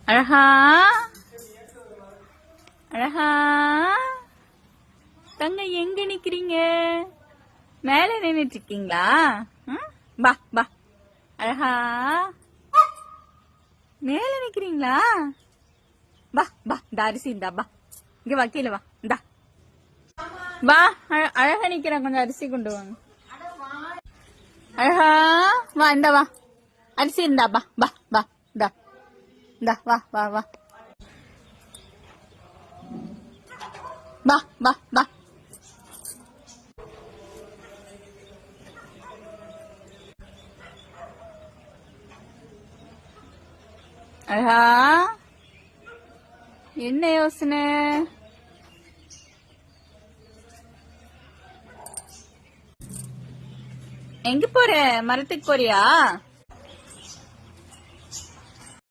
அழகா அழகா தங்க எங்க நிக்கிறீங்க? மேல நின்னுட்டு இருக்கீங்களா? பா பா அழகா மேல நிக்கிறீங்களா? பா பா இந்த அரிசி இந்தா பா இங்க வா கீழே வா இந்தா பா அழகா நிக்கிறேன் கொஞ்சம் அரிசி கொண்டு வாங்க அழகா வா இந்த வா அரிசி இருந்தா பா பா பா இந்தா இந்தா வா வா வா பா பா பா அழகா என்ன யோசனை? எங்க போற? மரத்துக்கு போறியா?